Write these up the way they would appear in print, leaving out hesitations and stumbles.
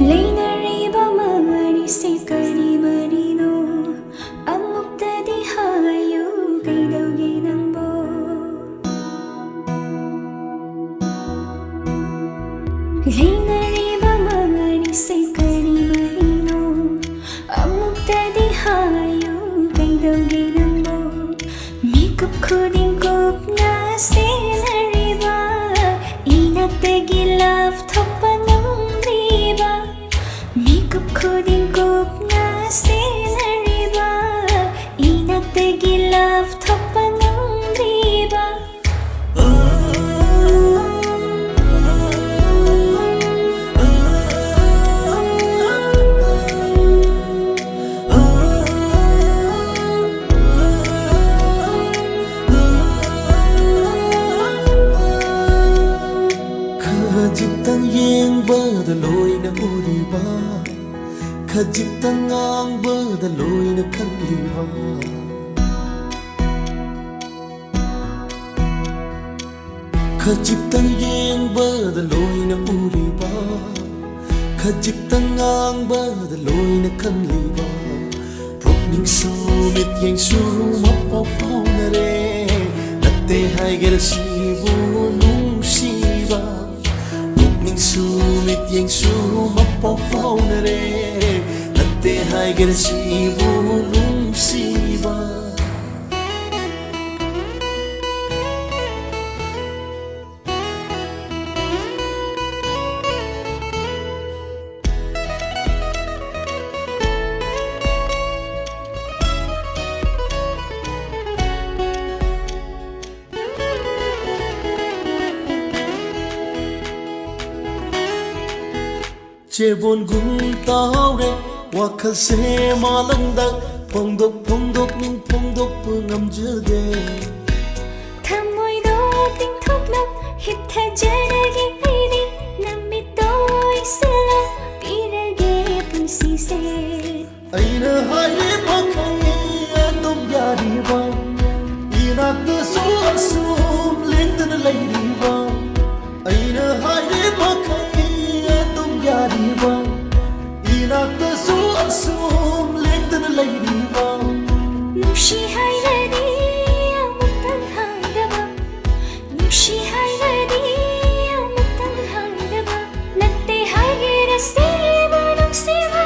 Leynariba marise kari marino Amuktadi hayu kaidaugi nangbo Leynariba marise kari marino Amuktadi hayu kaidaugi nangbo Mikup khuding kup na senariba Inaktagi love thopa nangriba Mikup khuding kup na senariba Inaktagi love thopa nangriba Khajitang yengba da loi na uriba Khajitang angba da loi na khanliba Khajitang yengba da loi na uriba Khajitang angba da loi na khanliba Pukning su mit yeng su mapau pau na re Natte hai ger sibu nung siba Sumit yang sumapau pau na re Natte hai ger sibu nung siba Chebon gung tao re Wakal se malang dak Pongdok pongdok ning pongdok pungam jade Thamoy do ting thok na hit tha jaragi aidi Namit do isala pirage punsi se Aina hai re pakhangi atum yari ba Inak da su asum lengtan lairi ba Aina hai re pakhangi atum yari ba Inak da su asum lengtan lairi ba Nushi hai ladi amutan haidaba Nushi hai ladi amutan haidaba Natte hai gira siva nung siva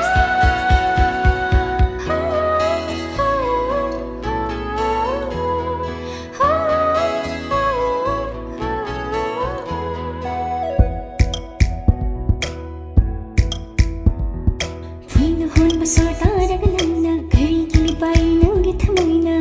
Puino hon basor taraga nangna Gari gili pai nangi thamoyna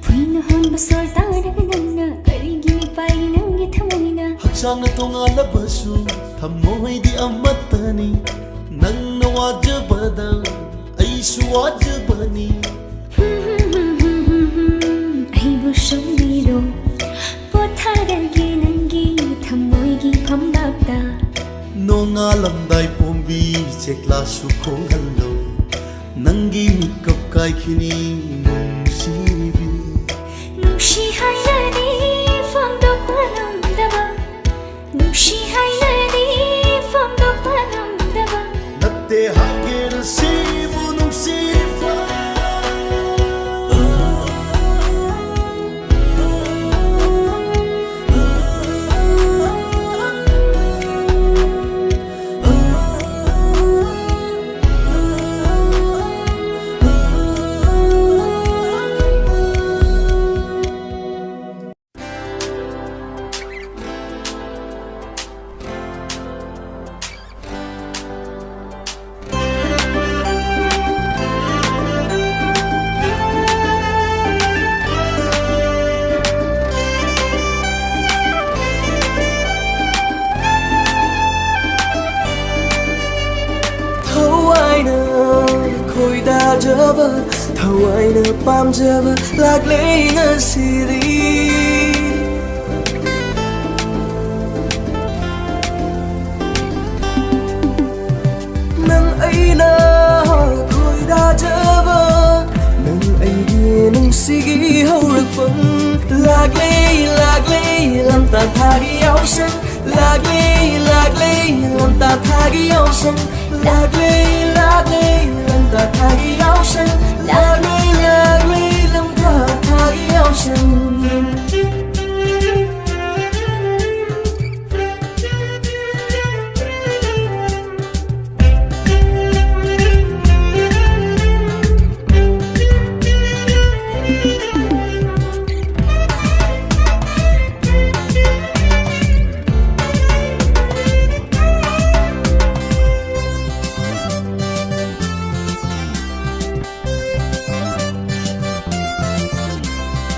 Puino hon basor taraga nangna Gari gili pai nangi thamoyna Hakshang na tongalabasu Thamoy di amatani Nang nawajabada Aisu wajabani Aibu shomiro Potharage nangi thamoygi phambakta Nonga lamdai pombi chekla su khong hallo Nangi mikap kai khini nung sibi Nushi hai ladi phambak panamdaba Nushi hai ladi phambak panamdaba Natte hager sibu nung sifa Java, Hawaii Pam Java, like laying a city. Nang ay na ko'y da Java, nang ay di nung sige hawag pang laglay, lam ta thagi yaw sen, làm ta thagi áo xanh. Lạc lê làm ta thagi áo xanh. Lạc lê làm ta thagi áo xanh.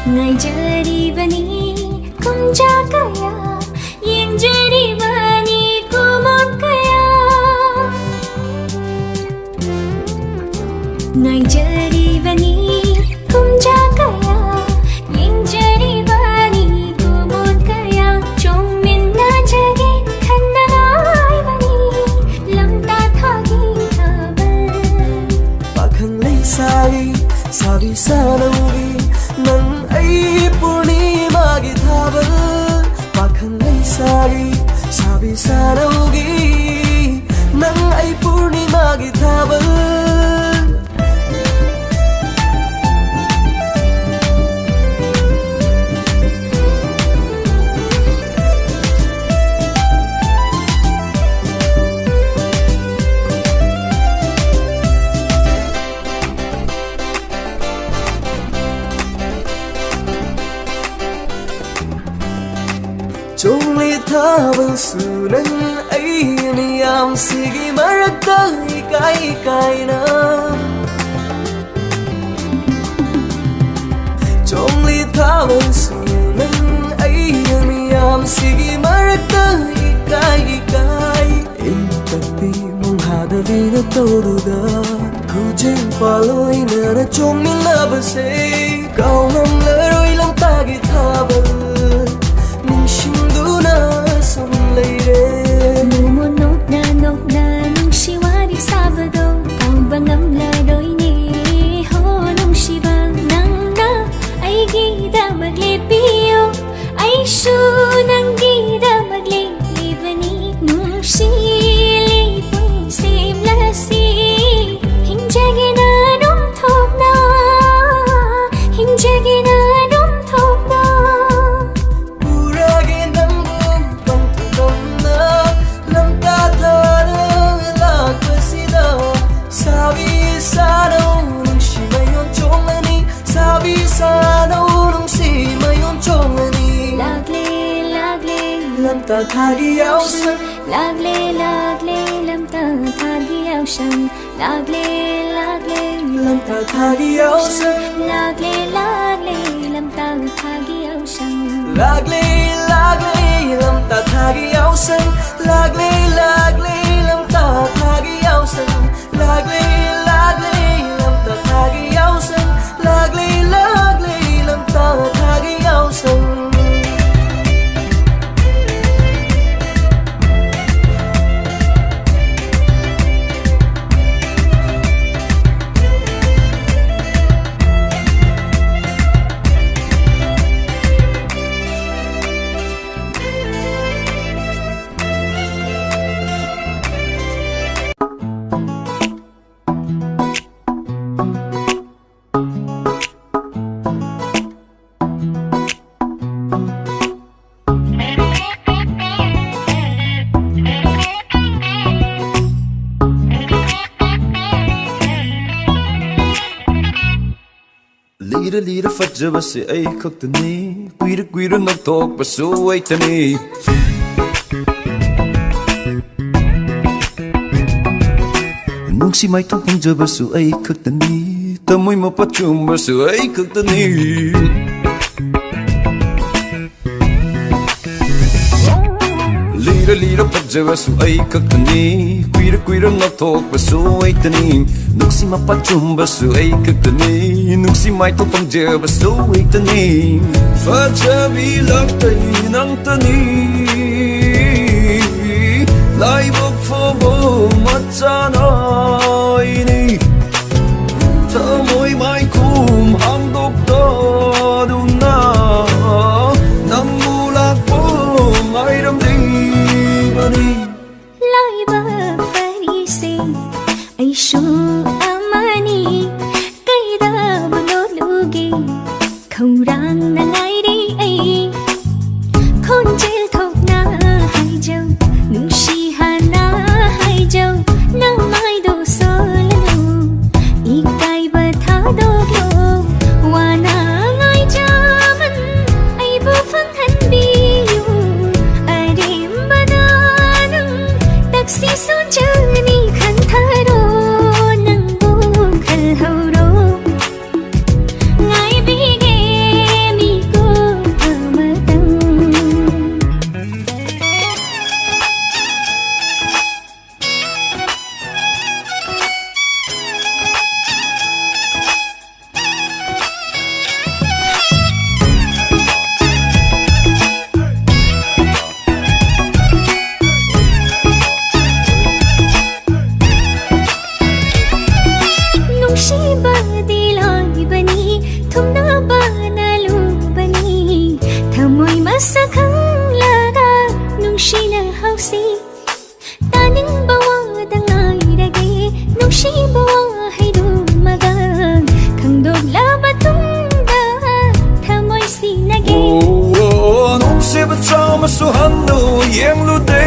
Ngaijaribani kumja kaya yenjaribani kumon kaya Ngaijaribani kumja kaya yenjaribani kumon kaya chongmin na jage khandanai bani lamta thagi thabal Pakhang lay sabi sanawi nang ay purnimagi thabal. Pakhang lay sabi sanawi nang ay purnimagi thabal. Chongli thabal sunan ay niyam sige marakta ikay na. Chongli thabal sunan ay niyam sige marakta ikay. Tapi mong hadavi na toruda kujeng paloy na chongni labase kau ham laroy lang tagi thabal. Nung siwari Sabado Ang bangam ladoy ni Ho nung siba Nang na ay gida maglipiyo Ay sunang gida maglilibani Nung silipong simlasi Hinjagi na nung thok na Hinjagi na nung thok na Lam ta thagi áo xanh. Lagle lam ta thagi áo xanh. Lagle lam ta thagi áo xanh. Lagle lam ta thagi áo xanh. Lagle lam ta thagi áo xanh. Lagle lam ta thagi áo xanh. Lagle lam ta thagi áo xanh. Lagle lam ta thagi áo xanh. Lira fajjaba se ay khaktani Quira ngakthok pasu ay tani Nungsi mai thong pangjaba su ay khaktani Tamoy mapachumba su ay khaktani Lira fajjaba su ay khaktani Quira ngakthok pasu ay tani Nungsi mapachumba su ay khaktani Nungsi mai thong pangjaba su ay tani Fajjabi laktay nang tani Lai bok fobo machanay ni Tamoy mai kum ang dokta dun na Nang mulak po ngay ramding ꯅꯨꯡꯁꯤꯍꯥꯅ ꯍꯥꯏꯖꯧ ꯅꯪ ꯃꯥꯏꯗꯣ ꯁꯣꯜꯂꯅꯨ ꯏꯀꯥꯏꯕ ꯊꯥꯗꯣꯛꯂꯣ ꯋꯥꯅ ꯉꯥꯏꯖꯃꯟ ꯑꯩꯕꯨ ꯐꯪꯍꯟꯕꯤꯌꯨ ꯑꯔꯦꯝꯕꯗ ꯅꯪ ꯇꯛꯁꯤ ꯁꯣꯟꯖꯅꯤ ꯈꯟꯊꯔꯣ ꯅꯪꯕꯨ ꯈꯜꯍꯧꯔꯣ ꯉꯥꯏꯕꯤꯒꯦ ꯃꯤꯀꯨꯞ ꯑꯃꯇꯪ ꯅꯨꯡꯁꯤꯕꯗꯤ ꯂꯥꯏꯕꯅꯤ ꯊꯨꯝꯅꯕꯅ ꯂꯨꯕꯅꯤ ꯊꯃꯣꯏ ꯃꯁꯛ ꯈꯪꯂꯒ ꯅꯨꯡꯁꯤꯅ ꯍꯧꯁꯤ ꯇꯥꯅꯤꯡꯕ ꯋꯥꯗ ꯉꯥꯏꯔꯒꯦ ꯅꯨꯡꯁꯤꯕ ꯋꯥꯍꯩꯗꯨꯃꯒ ꯈꯪꯗꯣꯛꯂꯕ ꯇꯨꯡꯗ ꯊꯃꯣꯏ ꯁꯤꯅꯒꯦ ꯅꯨꯡꯁꯤꯕ ꯆꯥꯃꯁꯨ ꯍꯟꯅ ꯌꯦꯡꯂꯨꯗꯦ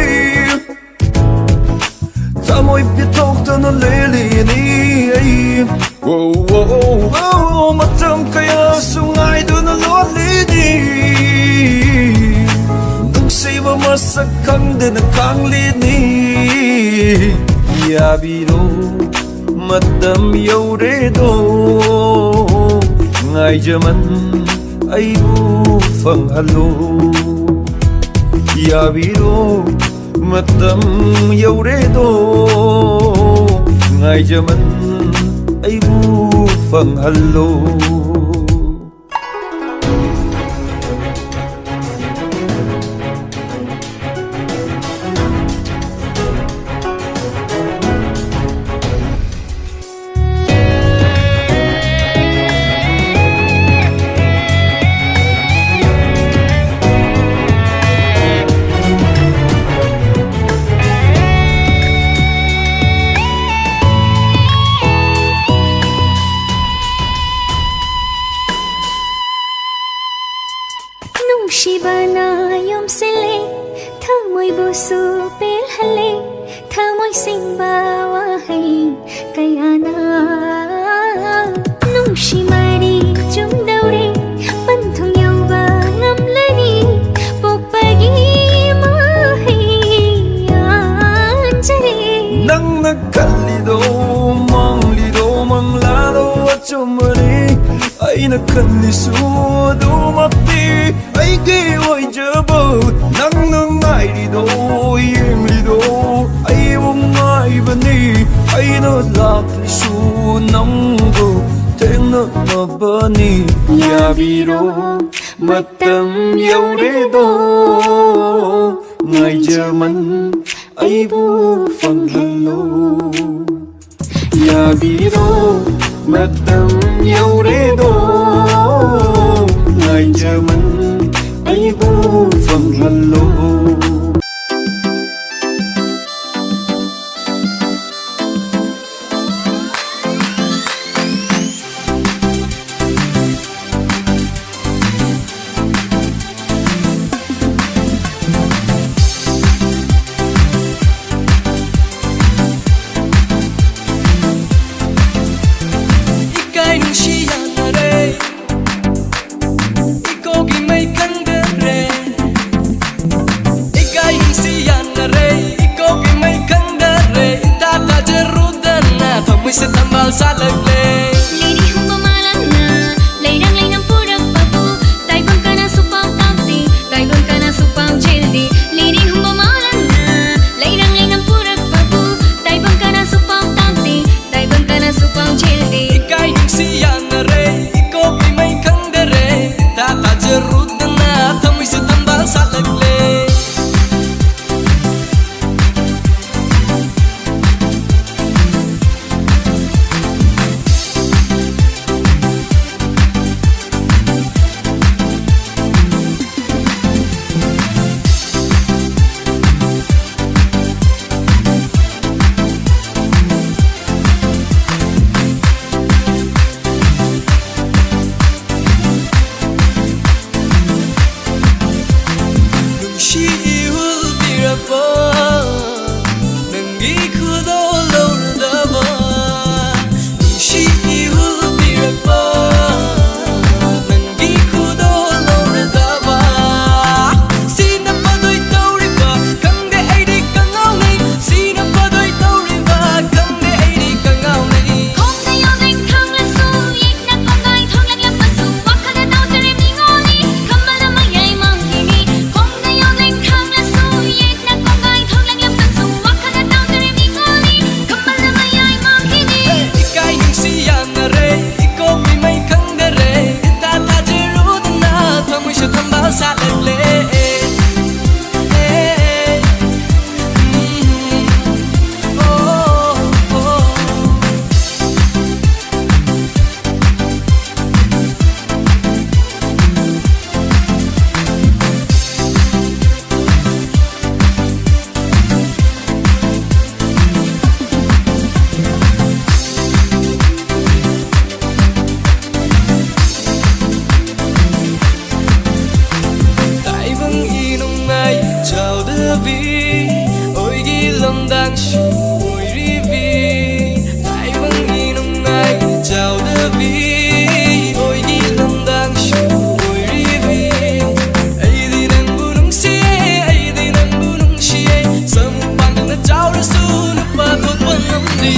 ꯊꯃꯣꯏ ꯄꯤꯊꯣꯛꯇꯅ ꯂꯦꯜꯂꯤꯅꯤ ꯑꯩ ꯃꯇꯝ ꯀꯌꯥꯁꯨ ꯉꯥꯏꯗꯨꯅ ꯂꯣꯠꯂꯤꯅꯤ ꯅꯨꯡꯁꯤꯕ ꯃꯁꯛ ꯈꯪꯗꯅ ꯈꯥꯡꯂꯤꯅꯤ ꯌꯥꯕꯤꯔꯣ ꯃꯇꯝ ꯌꯧꯔꯦꯗꯣ ꯉꯥꯏꯖꯃꯟ ꯑꯩꯕꯨ ꯐꯪꯍꯜꯂꯣ ꯌꯥꯕꯤꯔꯣ ꯃꯇꯝ ꯌꯧꯔꯦꯗꯣ ꯉꯥꯏꯖꯃꯟ ꯑꯩꯕꯨ ꯐꯪꯍꯜꯂꯣ ꯅꯨꯡꯁꯤꯕꯅ ꯌꯣꯝꯁꯤꯜꯂꯦ ꯊꯃꯣꯏꯕꯨꯁꯨ ꯄꯦꯜꯍꯜꯂꯦ ꯊꯃꯣꯏ ꯁꯦꯡꯕ ꯋꯥꯍꯩ ꯀꯌꯥꯅ ꯅꯨꯡꯁꯤ ꯃꯔꯤ ꯆꯨꯝꯗꯧꯔꯦ ꯄꯟꯊꯨꯡ ꯌꯧꯕ ꯉꯝꯂꯅꯤ ꯄꯣꯛꯄꯒꯤ ꯃꯍꯩ ꯌꯥꯟꯖꯔꯦ ꯅꯪꯅ ꯈꯜꯂꯤꯗꯣ ꯃꯪꯂꯤꯗꯣ ꯃꯪꯂꯥꯗꯣ ꯑꯆꯨꯝꯕꯅꯤ ꯑꯩꯅ ꯈꯜꯂꯤꯁꯨ ꯑꯗꯨꯃꯛꯇꯤ ꯑꯩꯒꯤ ꯑꯣꯏꯖꯕ ꯅꯪꯅ ꯉꯥꯏꯔꯤꯗꯣ ꯌꯦꯡꯂꯤꯗೋ ꯑꯩꯕꯨ ꯉꯥꯏꯕꯅꯤ ꯑꯩꯅ ꯂꯥꯛꯂꯤꯁꯨ ꯅꯪꯕꯨ ꯊꯦꯡꯅꯅꯕꯅꯤ ꯌꯥꯕꯤꯔꯣ ꯃꯇꯝ ꯌꯧꯔꯦꯗꯣ ꯉꯥꯏꯖꯃꯟ ꯑꯩꯕꯨ ꯐꯪꯍꯜꯂꯣ ꯌꯥꯕꯤꯔꯣ ꯃꯇꯝ ꯌꯧꯔꯦꯗꯣ ꯉꯥꯏꯖꯃꯟ ꯑꯩꯕꯨ ꯐꯪꯍꯜꯂꯣ vi ôi ghi lòng đang ôi rivi ai vẫn nghi nông ai chào đỡ vi ôi ghi lòng đang ôi rivi ai đi nang bu nung si ai đi nang bu nung si sớm bằng na chào đỡ su na pa thuốc bằng năm đi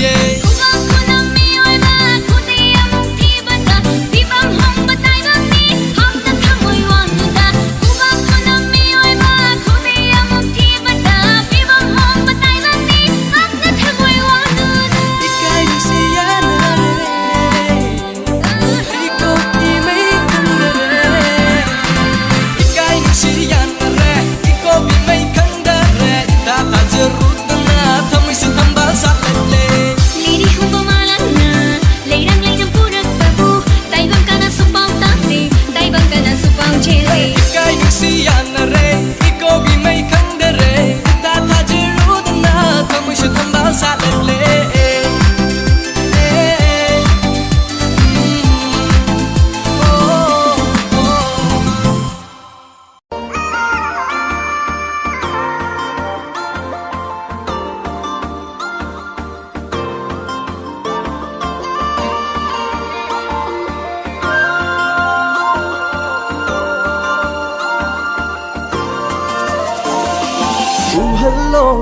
hello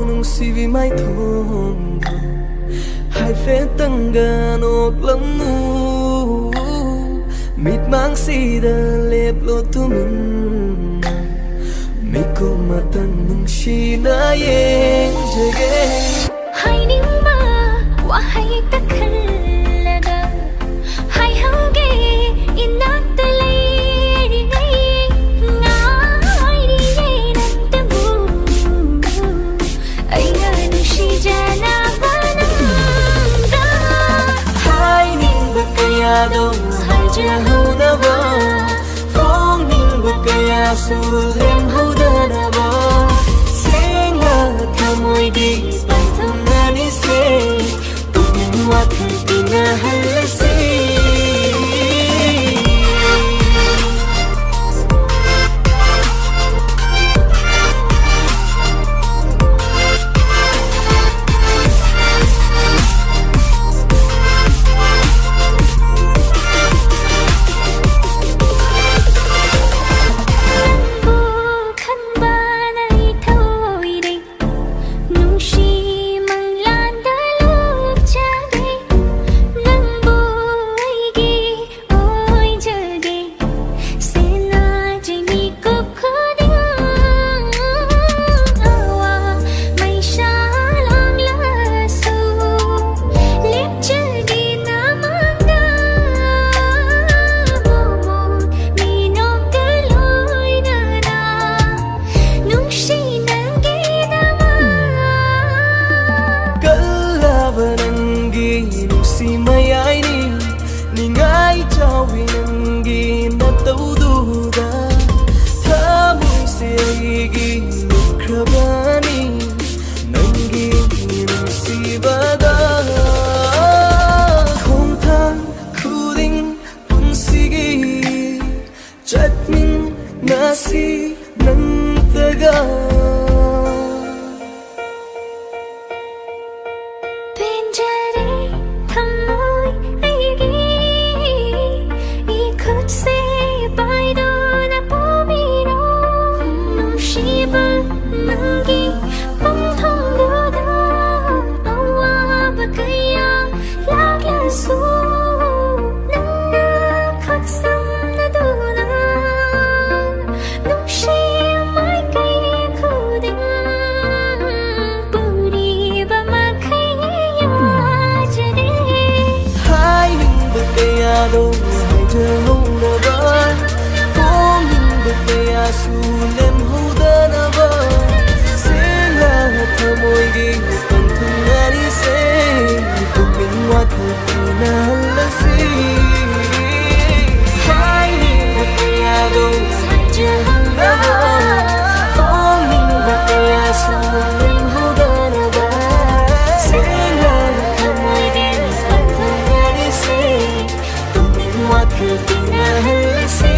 nung si vì mai thong hai phê tăng gần ốc lắm mu mịt mang si đờ lẹp lô tu mình mi cô mà tăng nung si na yên jage hai ning ma wa hai ta khalaga hai hauge inat le ri ngai ngai ri nan ta bu ai na nu shi jana banam da hai ning ba kaya do hai ja hu na ba phong ning ba kaya su lem hu da na ba senga thamoi di pantham se tum wa thina halse nasi nang taga penjare thamoi aigi ikhut se bai do na pomiro nung shiba mangi pong thong do da awa bakaya lagla su nang na khut sam na do na nung shi mai kai khu ding puri ba ma khai ya jade hai mình bực kaya do hai giờ hông na ba phong mình bực kaya su lem hu da na ba senga thamoi gi pan thung na ni se bực mình wa thu na la si hai mình bực kaya do hai giờ hông na ba phong mình bực kaya su lem hu da na ba senga thamoi gi pan thung na ni se bực mình wa thu na la si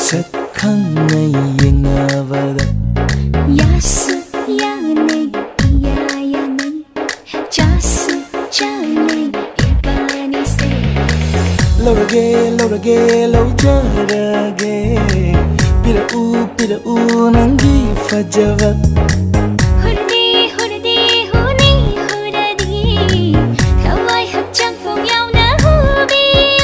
색항의 영화보다 야수 야네 야야네 자수 자네 이반이세 lorage lojara게 pirau nangi fajava 후르디 후르디 후니 후르디 가와이 합장 풍야우나 후비요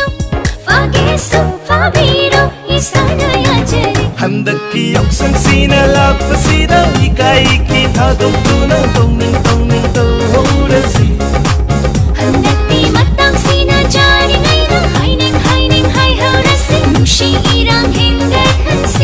파기소 파비로 이사나야제 handaki yaksangsina lapasida ikai ki thadokuna tongning tawhorasi 한낮비 마땅시나 자리나이나 하이닝 하이닝 하이하우라시 누시이랑 행복한시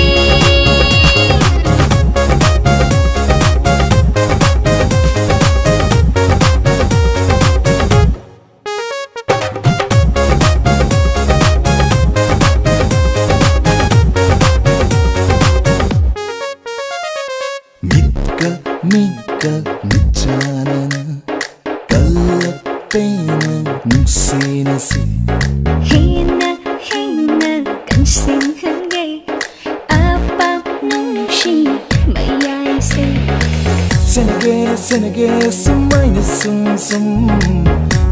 Mika 미잖아 갈라빼는 뭉시나시 Hina 간싱한게 아빠 농시 마야이세 Senage sumaina sum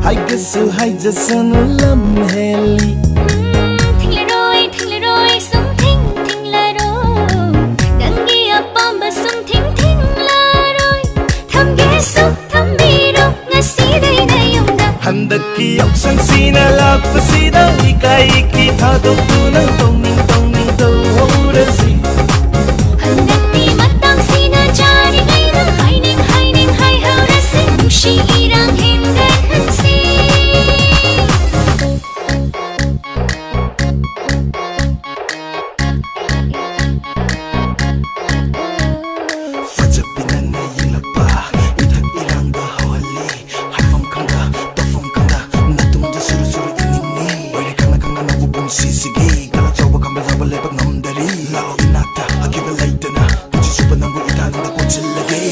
Haigasu haijasan lamheli 팅레로이 숭팅 팅라로 당기 아빠마 숭팅 팅라로이 담기소 담비로 ngasiday na yung da handaki yaksangsina lapasida ikai ki thadokuna tongning tawhorasi 한낮비 마땅시나 자리나이나 하이닝 하이닝 하이하우라시 누시이랑 행복한시 Fajapinan na yilapa Itak ilang bahawali Haifam kanga, tofam kanga Natungja suru-suru inini Wale kanga nabubong sisigi Kala jawa kamba labale pag namdari Lalo inata, akibalay na Kuchi supa nang buitan na kuchilagi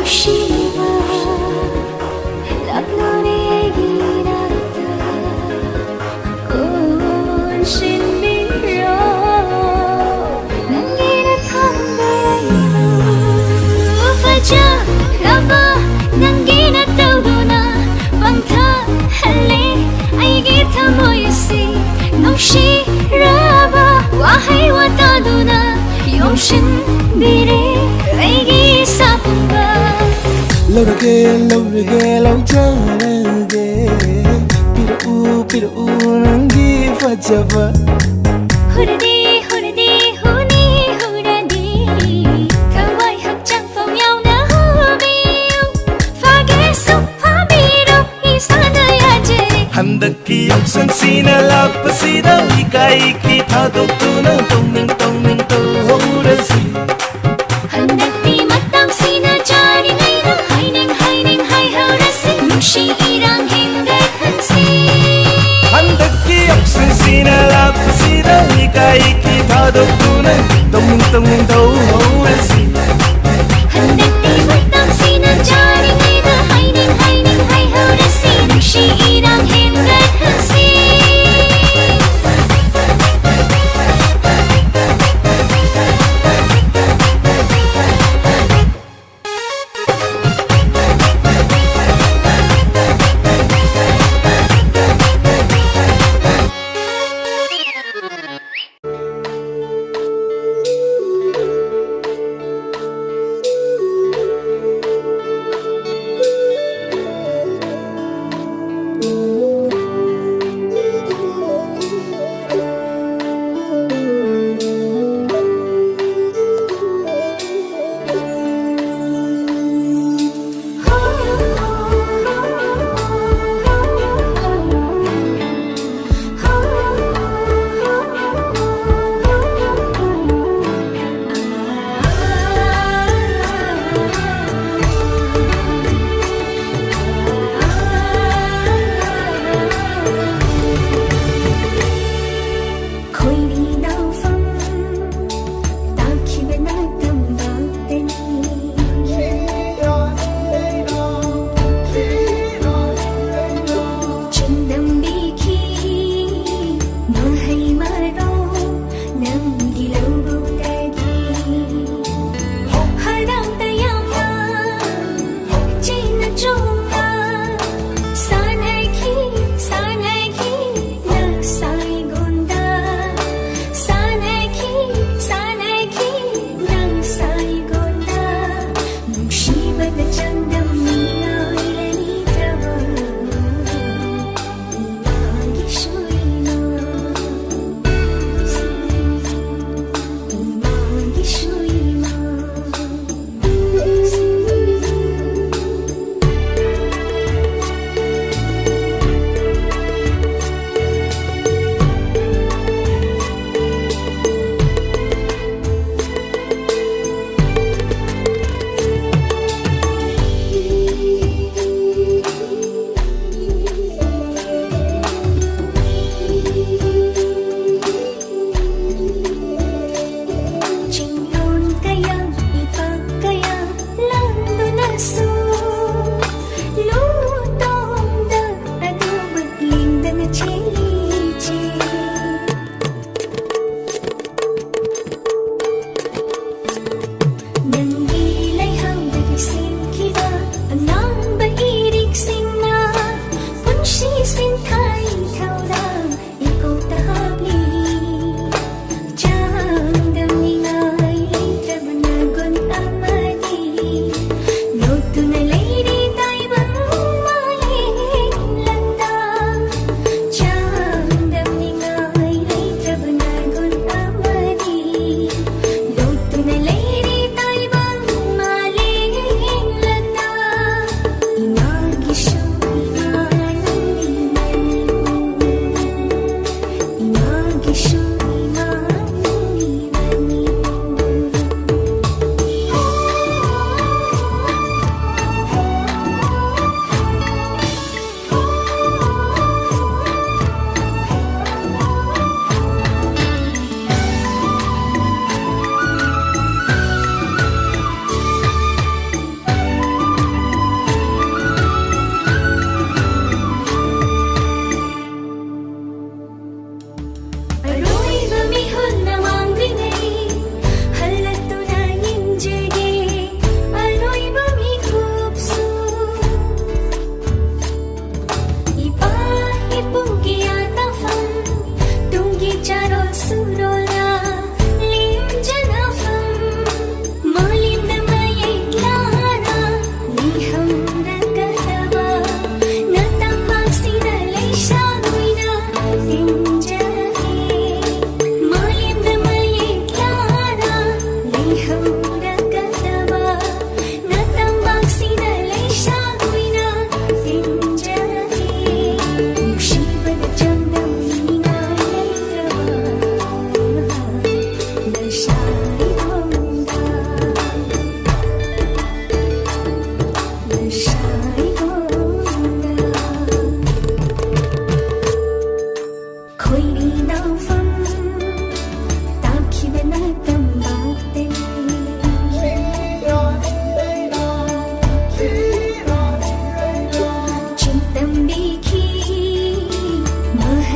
Shiva Laklone girata Kunshinbiro Nangina tambayo Faja Raba Nangina tawduna Bangta hali Aigi tamoyasi Nongshi Raba Wahay wataduna Yomshin bire Aigi sapumba Lorage laujarage Pirau nangi fajava 후르디 후르디 후니 후르디 가와이 합장 풍야우나 후비요 파기소 파비로 이사나야제 handaki yaksangsina lapasida ikai ki thadokuna tongning tawhorasi 한낮비 마땅시나 자리나이나 하이닝 하이닝 하이하우라시 누시이랑 행복한시 handaki yaksangsina lapasida ikai ki thadokuna tongning tawhorasi 한낮비 마땅시나 자리나이나 하이닝 하이닝 하이하우라시 누시이랑 행복한시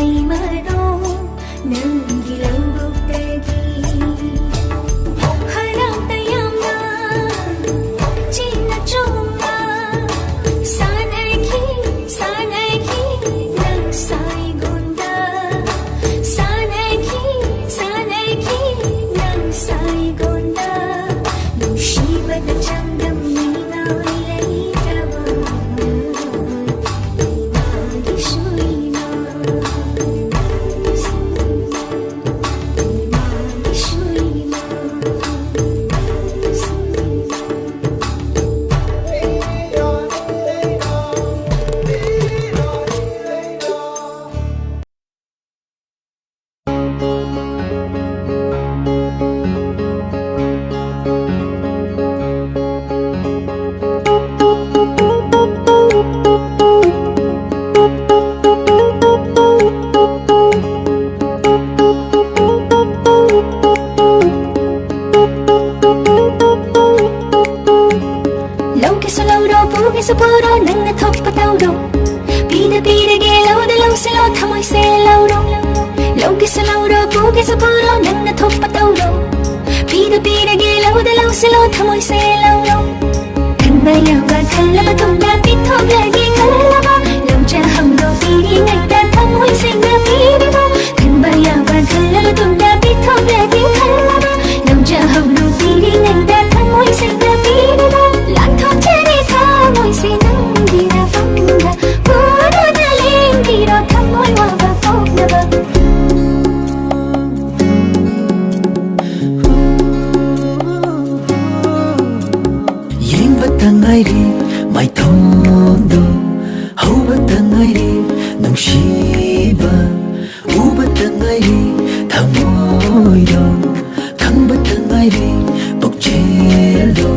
ꯍꯩꯃꯔꯣ ꯅꯪꯒꯤ ꯂꯧꯕꯨꯛꯇꯒꯤ ꯍꯔꯥꯎꯇ ꯌꯥꯝꯅ ꯆꯤꯡꯅ ꯆꯣꯡꯅ ꯁꯥꯟꯅꯈꯤ ꯅꯪ ꯁꯥꯏꯒꯣꯟꯗ ꯁꯥꯟꯅꯈꯤ ꯅꯪ ꯁꯥꯏꯒꯣꯟꯗ ꯅꯨꯡꯁꯤꯕꯗ ꯆꯥꯡꯗꯝꯅꯤ ꯉꯥꯎ ꯂꯩꯇ꯭ꯔꯕ 이마기수 이마 이마기수 이마 ꯂꯧꯒꯦꯁꯨ ꯂꯧꯔꯣ ꯄꯨꯒꯦꯁꯨ ꯄꯨꯔꯣ ꯅꯪꯅ ꯊꯣꯛꯄ ꯇꯧꯔꯣ ꯄꯤꯔꯒꯦ ꯂꯧꯗ ꯂꯧꯁꯤꯜꯂꯣ ꯊꯃꯣꯏꯁꯦ ꯂꯧꯔꯣ ꯂꯧꯒꯦꯁꯨ ꯂꯧꯔꯣ ꯄꯨꯒꯦꯁꯨ ꯄꯨꯔꯣ ꯅꯪꯅ ꯊꯣꯛꯄ ꯇꯧꯔꯣ ꯄꯤꯔꯒꯦ ꯂꯧꯗ ꯂꯧꯁꯤꯜꯂꯣ ꯊꯃꯣꯏꯁꯦ ꯂꯧꯔꯣ ꯈꯟꯕ ꯌꯥꯕ ꯈꯜꯂꯕ ꯇꯨꯡꯗ ꯄꯤꯊꯣꯛꯂꯒꯦ ꯈꯜꯂꯕ ꯂꯧꯖꯍꯧꯔꯣ ꯄꯤꯔꯤꯉꯩꯗ ꯊꯃꯣꯏ ꯁꯦꯡꯅ ꯄꯤꯔꯤꯕ ꯈꯟꯕ ꯌꯥꯕ ꯈꯜꯂꯕ ꯇꯨꯡꯗ ꯄꯤꯊꯣꯛꯂꯒꯦ ꯈꯜꯂꯕ ꯂꯧꯖꯍꯧꯔꯣ ꯄꯤꯔꯤꯉꯩꯗ ꯊꯃꯣꯏ ꯁꯦꯡꯅ ꯄꯤꯔꯤꯕ ꯂꯥꯟꯊꯣꯛꯆꯔꯦ ꯊꯃꯣꯏꯁꯦ ꯅꯪꯒꯤꯔ ꯐꯪꯗ ꯄꯨꯔꯨꯅ ꯂꯦꯡꯕꯤꯔꯣ ꯊꯃꯣꯏ ꯋꯥꯕ ꯄꯣꯛꯅꯕ ꯌꯦꯡꯕꯇ ꯉꯥꯏꯔꯤ ꯃꯥꯏꯊꯣꯡꯗꯣ ꯍꯧꯕꯇ ꯉꯥꯏꯔꯤ ꯅꯨꯡꯁꯤꯕ ꯎꯕꯇ ꯉꯥꯏꯔꯤ ꯊꯃꯣꯏꯗꯣ ꯈꯪꯕꯇ ꯉꯥꯏꯔꯤ ꯄꯨꯛꯆꯦꯜꯗꯣ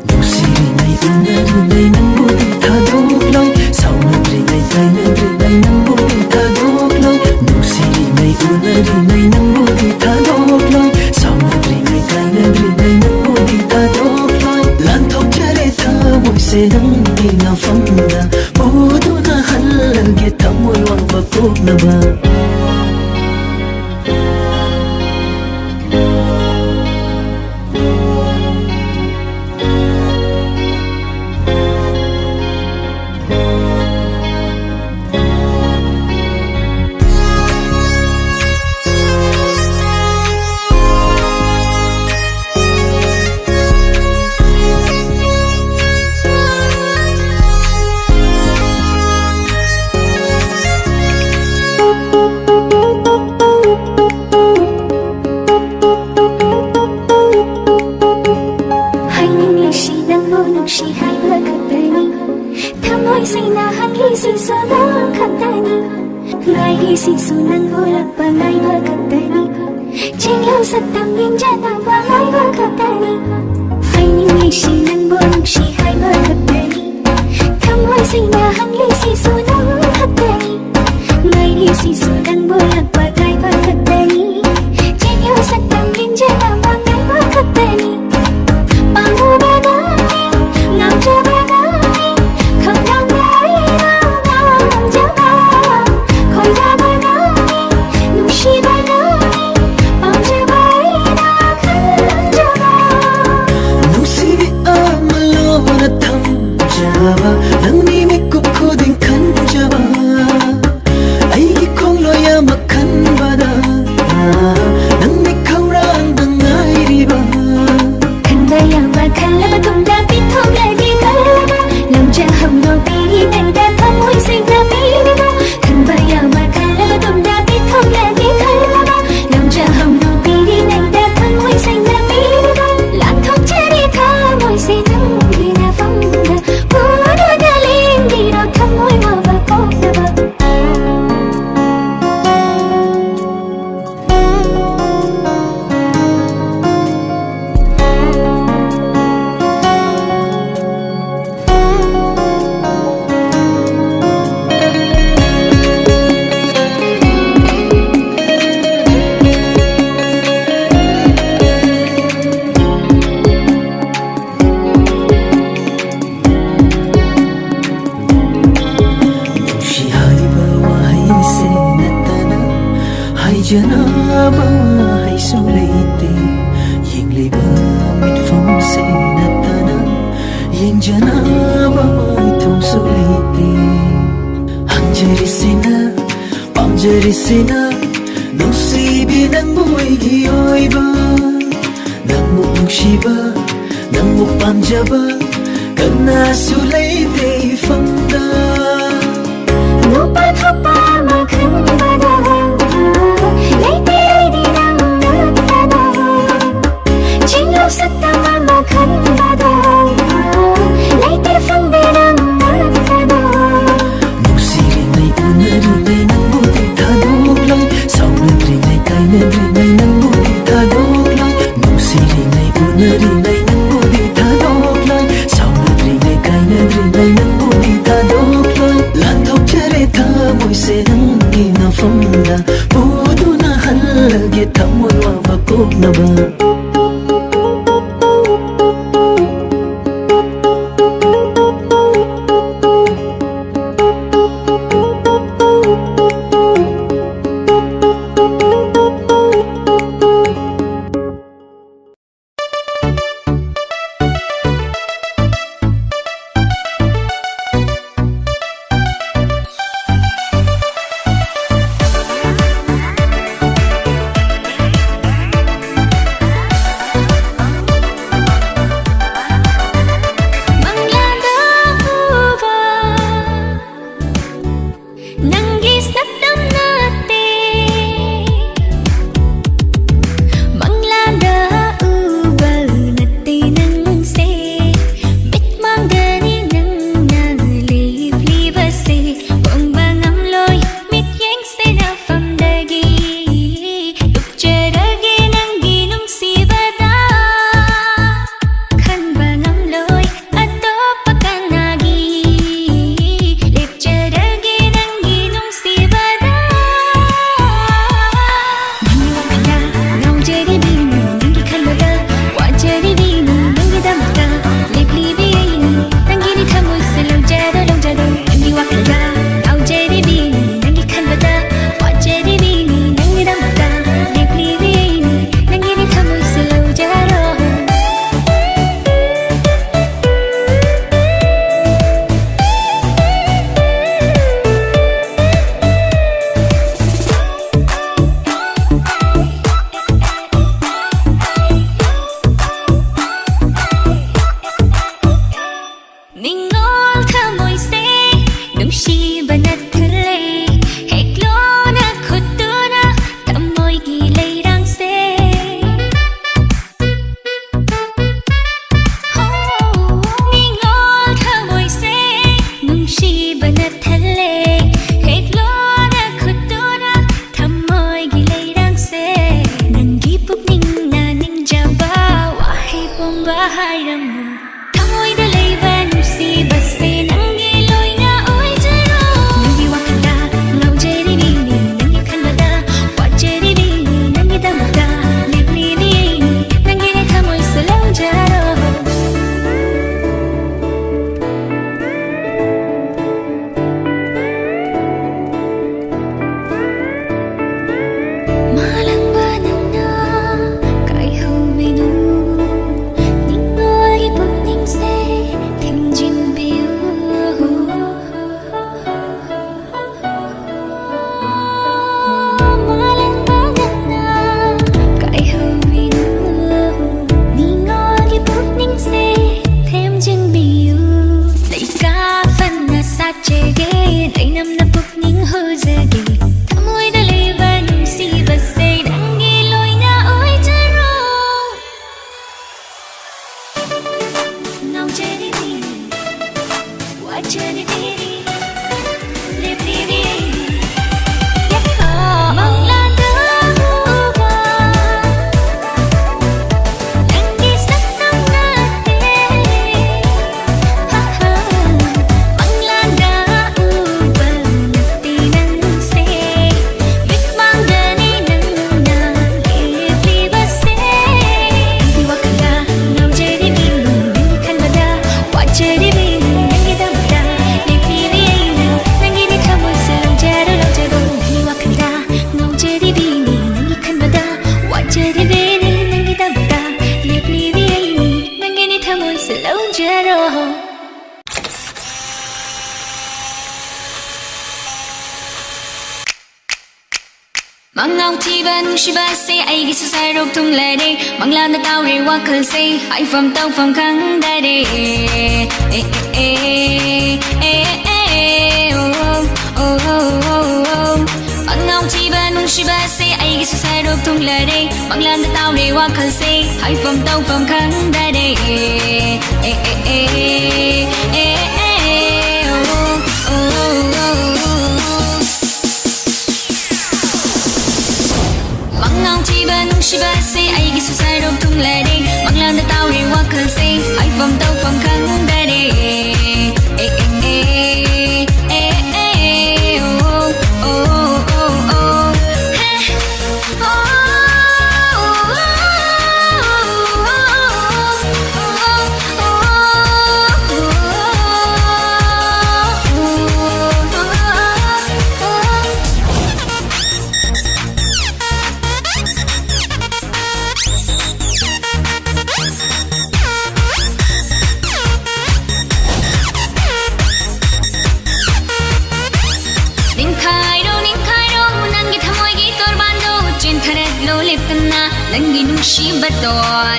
ꯅꯨꯡꯁꯤꯔꯤꯉꯩ ꯎꯅꯔꯤꯉꯩ ꯅꯪꯕꯨꯗꯤ ꯊꯥꯗꯣꯛꯂꯣꯏ ꯁꯥꯎꯅꯗ꯭ꯔꯤꯉꯩ ꯀꯥꯏꯅꯗ꯭ꯔꯤꯉꯩ ꯅꯪꯕꯨꯗꯤ ꯊꯥꯗꯣꯛꯂꯣই ꯅꯨꯡꯁꯤꯔꯤꯉꯩ ꯎꯅꯔꯤꯉꯩ ꯅꯪꯕꯨꯗꯤ ꯊꯥꯗꯣꯛꯂꯣꯏ ꯁꯥꯎꯅꯗ꯭ꯔꯤꯉꯩ ꯀꯥꯏꯅꯗ꯭ꯔꯤꯉꯩ ꯅꯪꯕꯨꯗꯤ ꯊꯥꯗꯣꯛꯂꯣꯏ ꯂꯥꯟꯊꯣꯛꯆꯔꯦ ꯊꯃꯣꯏꯁꯦ ꯅꯪꯒꯤ ꯉꯥꯐꯝꯗ ꯄꯨꯗꯨꯅ ꯍꯜꯂꯒꯦ ꯊꯃꯣꯏ ꯋꯥꯡꯕ ꯄꯣꯛꯅꯕ ꯉꯥꯏꯔꯤꯁꯤꯁꯨ ꯅꯪ ꯎꯔꯛꯄ ꯉꯥꯏꯕ ꯈꯛꯇꯅꯤ ꯆꯦꯡꯂꯧ ꯁꯛꯇꯝ ꯌꯦꯡꯖꯅꯕ ꯉꯥꯏꯕ ꯈꯛꯇꯅꯤ ꯍꯥꯏꯅꯤꯡꯂꯤꯁꯤ ꯅꯪꯕꯨ ꯅꯨꯡꯁꯤ ꯍꯥꯏꯕ ꯈꯛꯇꯅꯤ ꯊꯃꯣꯏꯁꯤꯡꯅ ꯍꯪꯂꯤꯁꯤꯁꯨ ꯅꯪ ꯈꯛꯇꯅꯤ ꯉꯥꯏꯔꯤꯁꯤꯁꯨ ꯅꯪꯕꯨ ꯎꯔꯛꯄ ꯉꯥꯏꯕ ꯈꯛꯇꯅꯤ ꯆꯦꯡꯂꯧ ꯁꯛꯇꯝ ꯌꯦꯡꯖꯅꯕ ꯉꯥꯏꯕ ꯈꯛꯇꯅꯤ ꯄꯥꯝꯃꯨꯕꯒꯅꯤ ꯉꯥꯎꯖꯕꯒꯅꯤ ꯈꯪꯗꯝꯅ ꯑꯩꯅ ꯉꯥꯡꯖꯕ ꯈꯣꯏꯗꯥꯕꯒꯅꯤ ꯅꯨꯡꯁꯤꯕꯒꯅꯤ ꯄꯥꯝꯖꯕ ꯑꯩꯅ ꯈꯟꯖꯕ ꯅꯨꯡꯁꯤꯕꯤ ꯑꯃ ꯂꯣꯟꯅ ꯊꯝꯖꯕ ꯅꯪꯒꯤ ꯃꯤꯀꯨꯞ ꯈꯨꯗꯤꯡ ꯈꯟꯖꯕ Yenjanaba hay su leite Yengleba mitfam se natana Yenjanaba ithong su leite Hanjari sina pamjari sina Nusibi nang buigi oiba Nangmu nuksiba nangmu pamjaba Kana su leite famda Nupa thapa makhambada Leite leite nang nagtada Jinglo sakta makhambada Leite famde nang nagtada Nuksiri nay unari nay nang buti tadok lang Saunagri nay kainagri nay nang buti tadok lang Nuksiri nay unari nay nang buti tadok lang Saunagri nay kainagri nay nang buti tadok lang Lantok jare tamoy se nang ginafamda Pudo na halagi tamoy wabakog na ba ꯃꯉꯥꯎꯊꯤꯕ ꯅꯨꯡꯁꯤꯕꯁꯦ ꯑꯩꯒꯤꯁꯨ ꯁꯔꯨꯛ ꯊꯨꯡꯂꯔꯦ ꯃꯪꯂꯥꯟꯗ ꯇꯥꯎꯔꯦ ꯋꯥꯈꯜꯁꯦ ꯍꯥꯏꯐꯝ ꯇꯧꯐꯝ ꯈꯪꯗꯔꯦ ꯃꯉꯥꯎꯊꯤꯕ ꯅꯨꯡꯁꯤꯕꯁꯦ ꯑꯩꯒꯤꯁꯨ ꯁꯔꯨꯛ ꯊꯨꯡꯂꯔꯦ ꯃꯪꯂꯥꯟꯗ ꯇꯥꯎꯔꯦ ꯋꯥꯈꯜꯁꯦ ꯍꯥꯏꯐꯝ ꯇꯧꯐꯝ ꯈꯪꯗꯔꯦ ꯃꯉꯥꯎꯊꯤꯕ ꯅꯨꯡꯁꯤꯕꯁꯦ ꯑꯩꯒꯤꯁꯨ ꯁꯔꯨꯛ ꯊꯨꯡꯂꯔꯦ ꯃꯪꯂꯥꯟꯗ ꯇꯥꯎꯔꯦ ꯋꯥꯈꯜꯁꯦ ꯍꯥꯏꯐꯝ ꯇꯧꯐꯝ ꯈꯪꯗꯔꯦ ꯅꯪꯒꯤ ꯅꯨꯡꯁꯤꯕꯗꯣ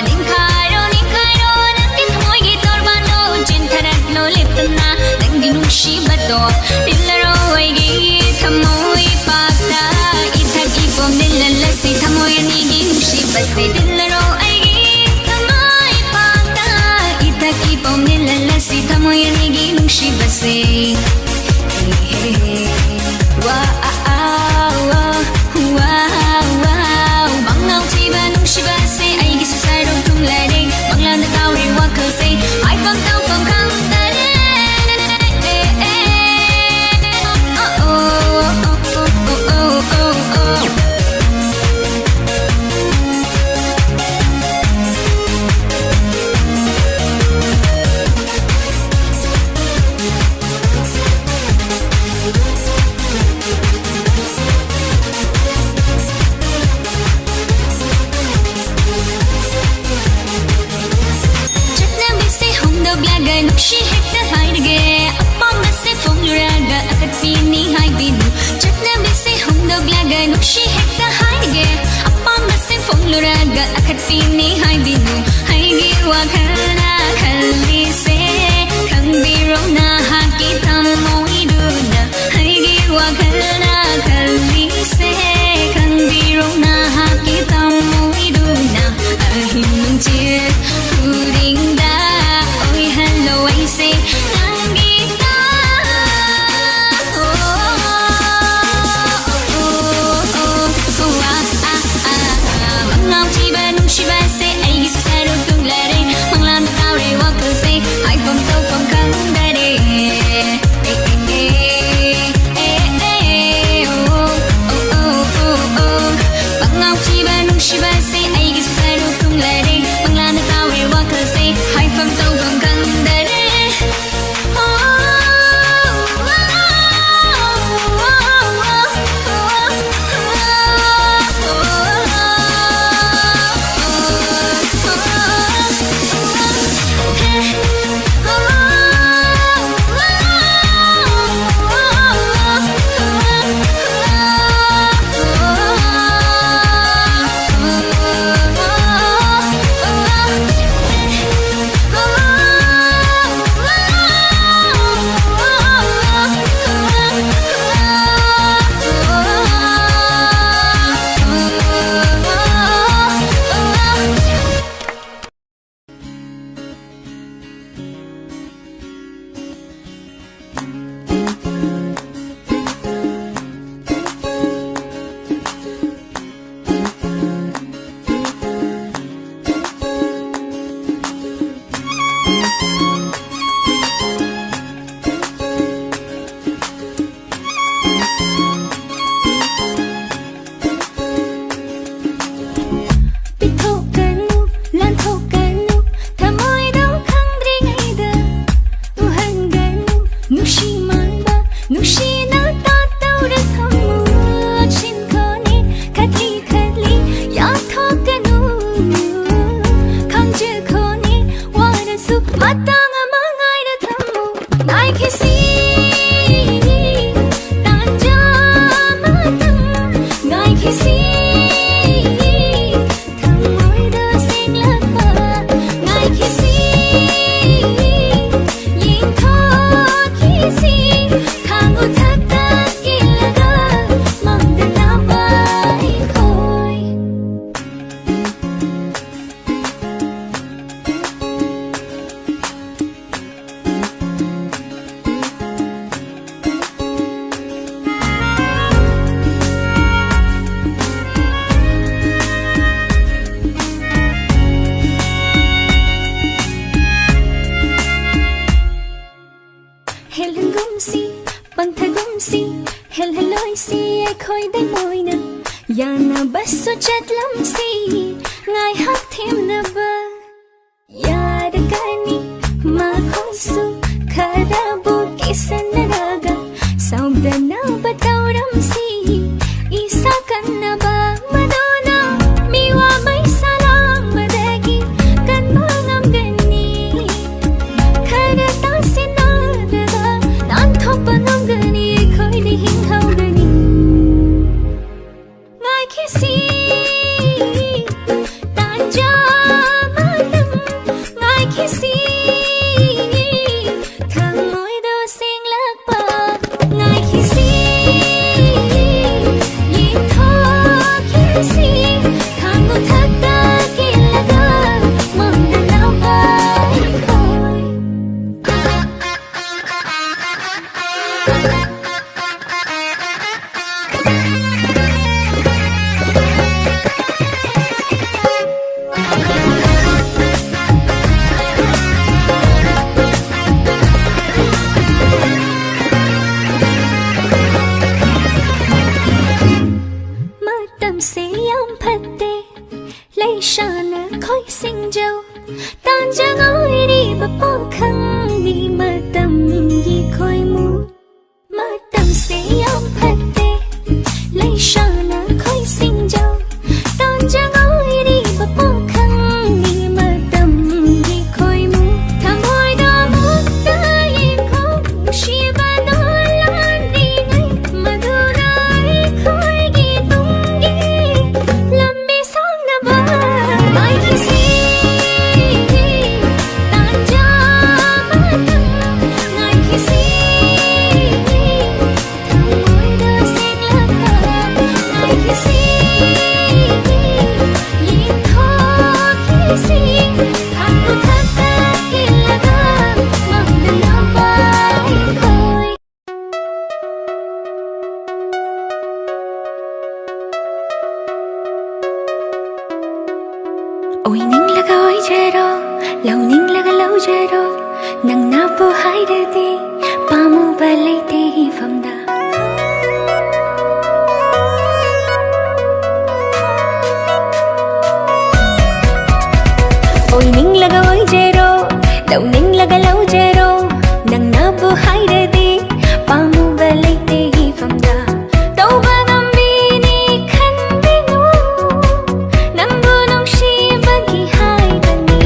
ꯅꯤꯡꯈꯥꯏꯔꯣ ꯅꯤꯡꯈꯥꯏꯔꯣ ꯅꯪꯒꯤ ꯊꯃꯣꯏꯒꯤ ꯇꯣꯔꯕꯥꯟꯗꯣ ꯆꯦꯟꯊꯔꯛꯂꯣ ꯂꯦꯞꯇꯅ ꯅꯪꯒꯤ ꯅꯨꯡꯁꯤꯕꯗꯣ ꯇꯤꯜꯂꯔꯣ ꯑꯩꯒꯤ ꯊꯃꯣꯏ ꯄꯥꯛꯇ ꯏꯊꯛ ꯏꯄꯣꯝ ꯅꯤꯜꯂꯜꯂꯁꯤ ꯊꯃꯣꯏ ꯑꯅꯤꯒꯤ ꯅꯨꯡꯁꯤꯕꯁꯦ ꯇꯤꯜꯂꯔꯣ ꯑꯩꯒꯤ ꯊꯃꯣꯏ ꯄꯥꯛꯇ ꯏꯊꯛ ꯏꯄꯣꯝ ꯅꯤꯜꯂꯜꯂꯁꯤ ꯊꯃꯣꯏ ꯑꯅꯤꯒꯤ ꯅꯨꯡꯁꯤꯕꯁꯦ ꯃꯉꯥꯎꯊꯤꯕ ꯅꯨꯡꯁꯤꯕꯁꯦ ꯑꯩꯒꯤꯁꯨ ꯁꯔꯨꯛ ꯊꯨꯡꯂꯔꯦ ꯃꯪꯂꯥꯟꯗ ꯇꯥꯎꯔꯦ ꯋꯥꯈꯜꯁꯦ ꯍꯥꯏꯐꯝ ꯇꯧꯐꯝ ꯈꯪꯗꯔꯦ ꯅꯨꯡꯁꯤ ꯍꯦꯛꯇ ꯍꯥꯏꯔꯒꯦ ꯑꯄꯥꯝꯕꯁꯦ ꯐꯣꯡꯂꯨꯔꯒ ꯑꯀꯠꯄꯤꯅꯤ ꯍꯥꯏꯕꯤꯅꯨ ꯆꯠꯅꯕꯤꯁꯦ ꯍꯣꯡꯗꯣꯛꯂꯒ ꯅꯨꯡꯁꯤ ꯍꯦꯛꯇ ꯍꯥꯏꯔꯒꯦ ꯑꯄꯥꯝꯕꯁꯦ ꯐꯣꯡꯂꯨꯔꯒ ꯑꯀꯠꯄꯤꯅꯤ ꯍꯥꯏꯕꯤꯅꯨ ꯑꯩꯒꯤ ꯋꯥꯈꯜꯅ ꯈꯜꯂꯤꯁꯦ ꯈꯪꯕꯤꯔꯣ ꯅꯍꯥꯛꯀꯤ ꯊꯃꯣꯏꯗꯨꯅ ꯑꯩꯒꯤ ꯋꯥꯈꯜꯅ ꯈꯜꯂꯤꯁꯦ ꯈꯪꯕꯤꯔꯣ ꯅꯍꯥꯛꯀꯤ ꯊꯃꯣꯏꯗꯨꯅ ꯑꯍꯤꯡ ꯅꯨꯡꯊꯤꯜ ꯈꯨꯗꯤꯡꯗ Hello, I say, Sangeeta. Mangauthꯤba nungshibase, aigis saruk tunglare, manglan taure wakalse, haifam tawfam khangdare. khoi môi na ya na basu chat lam si ngai hak them na ba ya da kani ma khoi su khada bu kisan raga saugda na batau ram si isa kan na ba madona miwa mai salang madagi kan bangam gani khada ta sinada nan thopanam gani khoi di hing hau gani ngai kisi tanja madam ngai kisi thamoi do sing lak pa ngai kisi yi tho kisi thangu thakta kilaga mong na bai khoi matam se yam phatte lei shana khoi sing jau tan jang oi ri ba po khang ni matam yi khoi mu matam se yam phatte lei shana khoi sing jau tan jang oi ri ba po khang ni matam yi khoi mu thamoi da mu ta yi khoi shi ba do lan ri ngai madura ai khoi gi tung gi lambi sang na ba mai kisi tan ja matam ngai kisi thamoi da sing la ba ngai kisi yi tho kisi thangu thakta kilaga mong na bai khoi oi ning laga oi jero lau ning laga lau jero nang na po hai de ti pamu balai te hi famda oi ning laga oi jero lau ning laga lau jero nang na po hai de ti pamu balai te hi famda tau ba ngam bi ni khan bi nu nang bu nong shi ba gi hai bani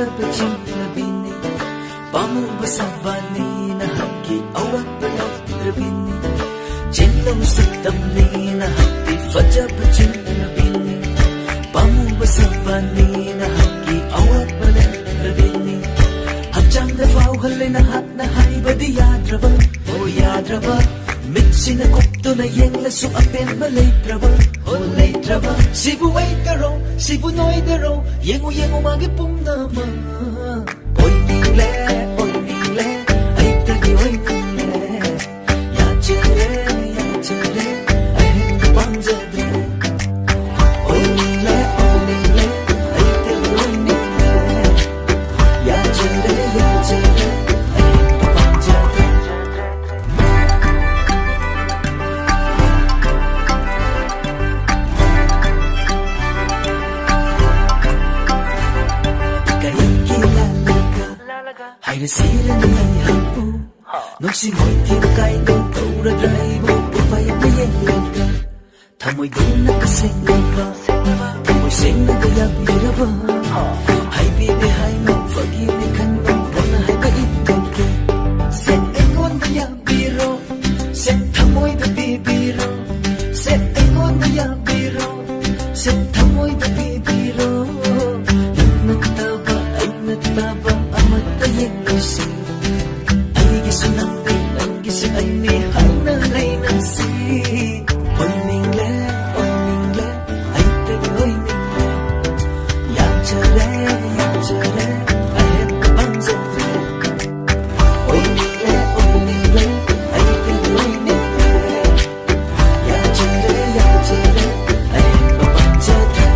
fajaba chingrabini pamuba sabani na haki awat palagrabini chinlam sitamni na haki fajaba chingrabini pamuba sabani na haki awat palagrabini hapchang da fau halle na hat na hai badi yadraba oh yadraba mitsina kopto na yengla su apen malaydraba oh laydraba sibu waitaro sibu noidaro yengu magi pumnama oi ningle ai tagi oi ningle ya chere ai hindu panjadre oi ningle ai tagi oi ningle ya chere ai hindu panjadre Hay là xí lên ngày hạnh phúc nỗi xin hỏi thiên cái đâu tàu ra trái vô bụi bay cái yên lên cả thầm môi đúng là cái xanh lên va thầm môi xanh là cái yak bị ra va hay bị để hay mong phật kia đi khăn mong bọn là hay cái ít tiền kia sen anh con cái yak bị ro sen thầm môi đã bị ro sen anh con cái yak bị ro sen thầm môi đã bị ro nata ba amat tayeng si ay gisunang ang gisi ay ni hana lay na si oy ningle ay tagoy ningle yang chere ay bang zatre oy ningle ay tagoy ningle yang chere ay bang zatre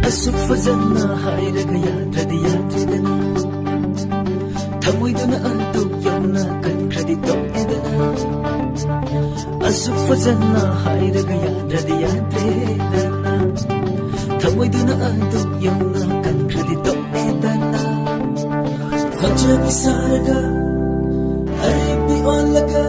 asuk fazana hairaga yadradi yadridana thamoiduna antuk yauna kan kredito edana asuk fazana hairaga yadradi yadridana thamoiduna antuk yauna kan kredito edana fajabi saraga aribi olaga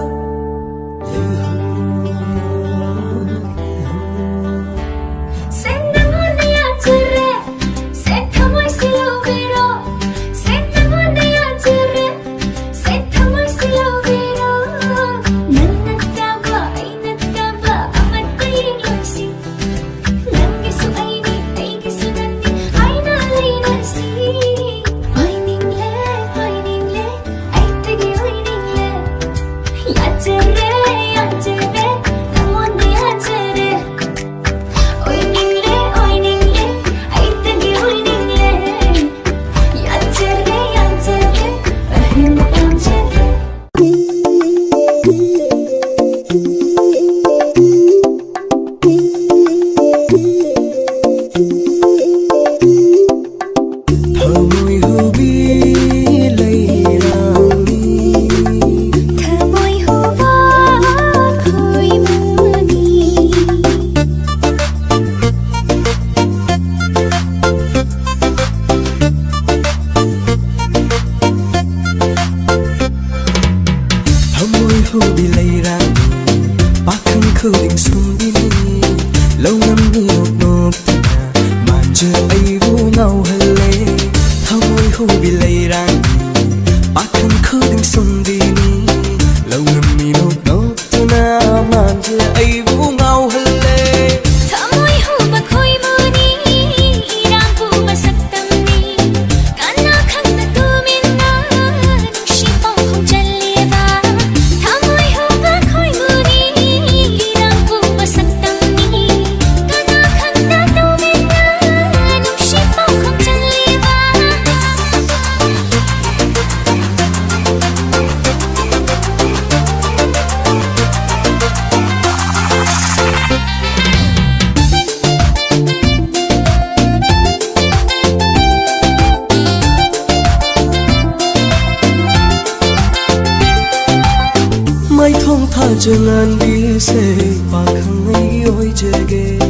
jangan bise pakhangai oi jege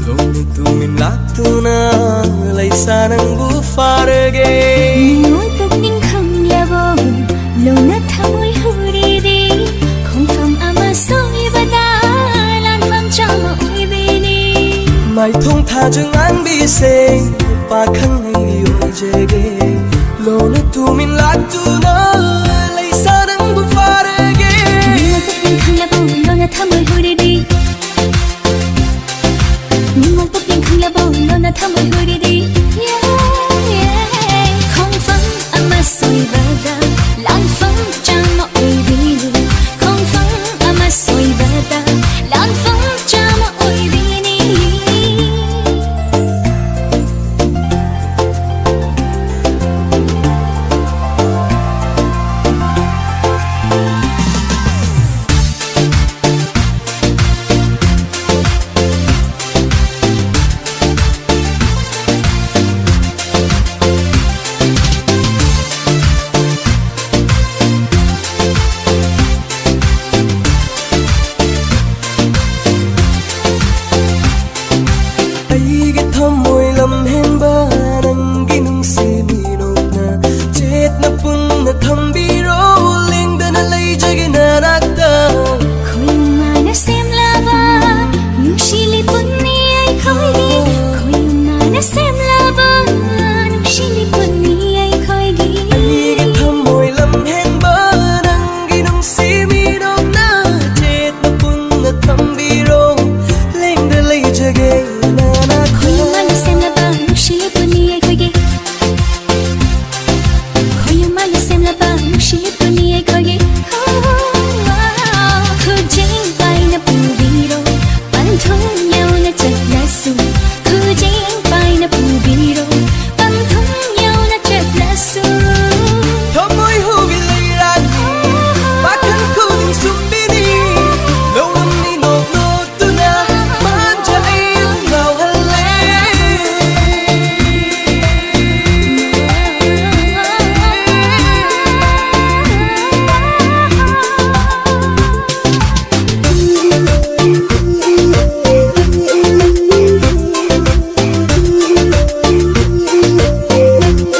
lon tumin laktuna laisa nang bu farge Ngồi bốc ninh không labo lâu nát thamoi huri đi không phong ama soi bada lan phong chama oi bini mai thong tha jangan bise pakhangai oi jege lon tumin laktuna laisa nang bu farge Ngồi bốc ninh không labo lâu nát thamoi huri đi Ngồi bốc ninh không labo lâu nát thamoi huri đi